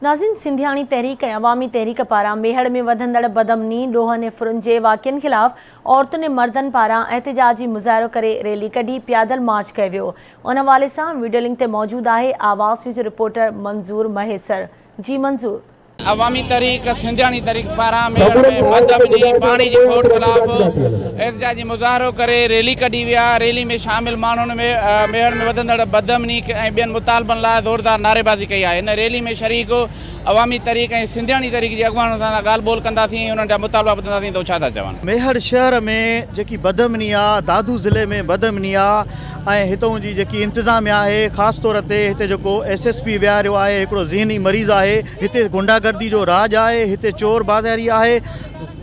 नाज़रीन, सिंधियाणी तहरीक ऐं अवामी तहरीक पारां मेहड़ में वधंदड़ बदअमनी ॾोहनि ऐं फुरुनि जे वाक़िअनि ख़िलाफ़ औरतुनि ऐं मर्दनि पारां एहतिजाजी मुज़ाहिरो करे रैली कढी पैदल मार्च कयो वियो। उन हवाले सां वीडियो लिंक ते मौजूदु आहे आवाज़ न्यूज़ रिपोर्टर मंज़ूर महेसर। जी मंज़ूर। अवामी तहरीक सिंधियाणी तहरीक पारां मेहड़ में बदअमनी पानी जी खोट खिलाफ़ एहतिजाजी मुज़ाहिरो करे रैली कढी विया। रैली में शामिल माण्हुनि में मेहड़ में वधंदड़ बदअमनी ऐं ॿियनि मुतालबनि लाइ ज़ोरदार नारेबाज़ी कई आहे। इन रैली में शरीक अवामी तहरीक ऐं सिंधियाणी तहरीक जे अॻुवाणनि सां ॻाल्हि ॿोल कंदासीं, उन्हनि जा मुतालबा ॿुधंदासीं त छा था चवनि। मेहड़ शहर में जेकी बदअमनी आहे, दादू ज़िले में बदअमनी आहे ऐं हितां जी जेकी इंतिज़ामिया आहे, ख़ासि तौर ते हिते जेको SSP विहारियो आहे, हिकिड़ो ज़हनी मरीज़ आहे। हिते गुंडागर्दी जो राज आहे, हिते चोर बाज़ारी आहे।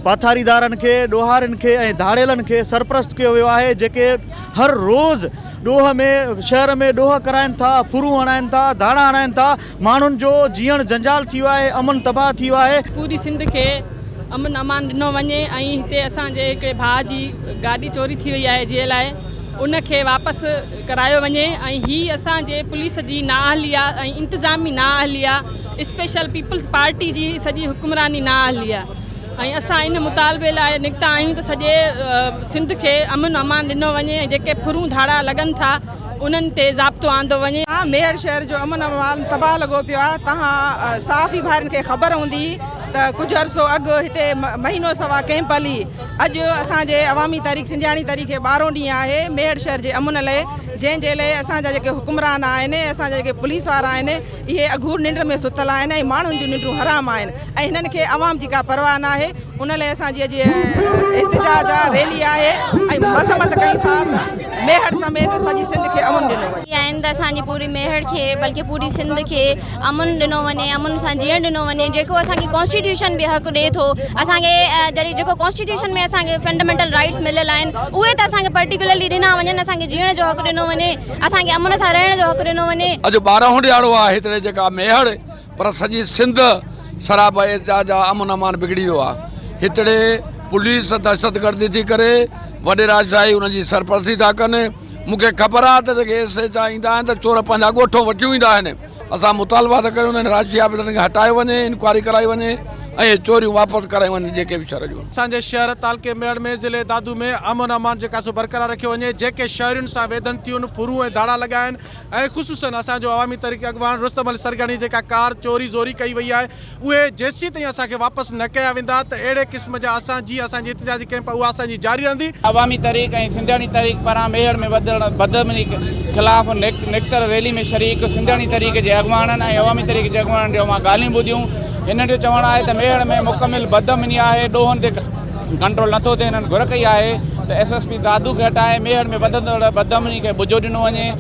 पाथारीदारनि खे, ॾोहारनि खे ऐं धाड़ेलनि खे सरप्रस्त कयो वियो आहे, जेके हर रोज़ ॾोह में शहर में ॾोह कराइनि था, फुरू हणाइनि था, धाड़ा हणाइनि था। माण्हुनि जो जीअण जंजाल थी वियो आहे, अमन तबाह थी वियो आहे। पूरी सिंध खे अमन अमान ॾिनो वञे ऐं हिते असांजे हिकिड़े भाउ जी गाॾी चोरी थी वई आहे, जंहिं लाइ उनखे वापसि करायो वञे। ऐं हीअ असांजे पुलिस जी नाअहली आहे ऐं इंतिज़ामी नाअहली आहे, स्पेशल पीपल्स पार्टी जी सॼी हुकुमरानी नाअहली आहे। ऐं असां इन मुतालबे लाइ निकिता आहियूं त सॼे सिंध खे अमन अमान ॾिनो वञे ऐं जेके फुरूं धाड़ा लॻनि था उन्हनि ते ज़ाब्तो आंदो वञे। मेहड़ शहर जो अमन अमान तबाह लॻो पियो आहे। तव्हां साफ़ ई भाइरनि खे ख़बर हूंदी त कुझु अर्सो अॻु हिते महीनो सवा कैंप हली। अॼु असांजे अवामी तहरीक सिंधियाणी तहरीक 12 ॾींहं आहे मेहड़ शहर जे अमन लाइ, जंहिंजे लाइ असांजा जेके हुकुमरान आहिनि, असांजा जेके पुलिस वारा आहिनि, इहे अघूर निंड में सुतल आहिनि ऐं माण्हुनि जूं निंडूं हराम आहिनि ऐं हिननि खे अवाम जी का परवाह न आहे। उन लाइ असांजी अॼु एहतिजाज आहे, रैली आहे ऐं मज़म्मत कयूं था त मेहड़ समेत सॼी सिंध खे अमन ॾिनो वञे। आहिनि त असांजी पूरी मेहड़ खे बल्कि पूरी सिंध खे अमन ॾिनो वञे, अमन सां जीअण ॾिनो वञे, जेको असांखे कॉन्स्टिट्यूशन बि हक़ ॾिए थो। असांखे जॾहिं जेको कॉन्स्टिट्यूशन में असांखे फंडामेंटल राइट्स मिलियल आहिनि, उहे त असांखे पर्टिकुलरली ॾिना वञनि। असांखे जीअण जो हक़ ॾिनो वञे, असांखे अमन सां रहण जो हक़ ॾिनो वञे। अॼु 12हों ॾियारो आहे हिते जेका मेहड़, पर सॼी सिंध शराब एहतिजाज अमन अमान बिगड़ी वियो आहे। हिते पुलिस दहशतगर्दी थी करे वॾे राजशाही उनजी सरपरस्ती था कनि। मूंखे ख़बर आहे त जेके SHA ईंदा आहिनि त चोर पंहिंजा ॻोठो वठी ईंदा आहिनि। असां मुतालबा था कयूं उन्हनि राजशाही ऑफिसरनि खे हटायो वञे, इंक्वायरी कराई वञे ऐं चोरियूं वापसि कराई वञे जेके बि शहर जूं। असांजे शहर तालके मेहड़ में ज़िले दादू में अमन अमान जेका सो बरक़रार रखियो वञे। जेके शहरियुनि सां वेदन थियूं, फुरू ऐं धाड़ा लॻा आहिनि ऐं ख़ुसूसन असांजो अवामी तहरीक अॻुवान रुस्तम अली सरगनी जेका कार चोरी ज़ोरी कई वई आहे, उहे जेसीं ताईं असांखे वापसि न कया वेंदा त अहिड़े क़िस्म जा असांजी एहतिजाजी कैंप उहा असांजी जारी रहंदी। अवामी तहरीक ऐं सिंधियाणी तहरीक पारां मेहड़ में वधंदड़ बदअमनी ख़िलाफ़ निकितल रैली में शरीक सिंधियाणी तहरीक जे अॻुवाणनि ऐं अवामी तहरीक जे अॻुवाणनि जो मां ॻाल्हियूं ॿुधियूं। हिन जो चवणु आहे त मेहड़ में मुकमिल बदअमनी आहे, ॾोहनि ते कंट्रोल नथो थिए। हिननि घुर कई आहे त SSP दादू खे हटाए मेहड़ में वधंदड़ बदअमनी खे बुजो ॾिनो वञे।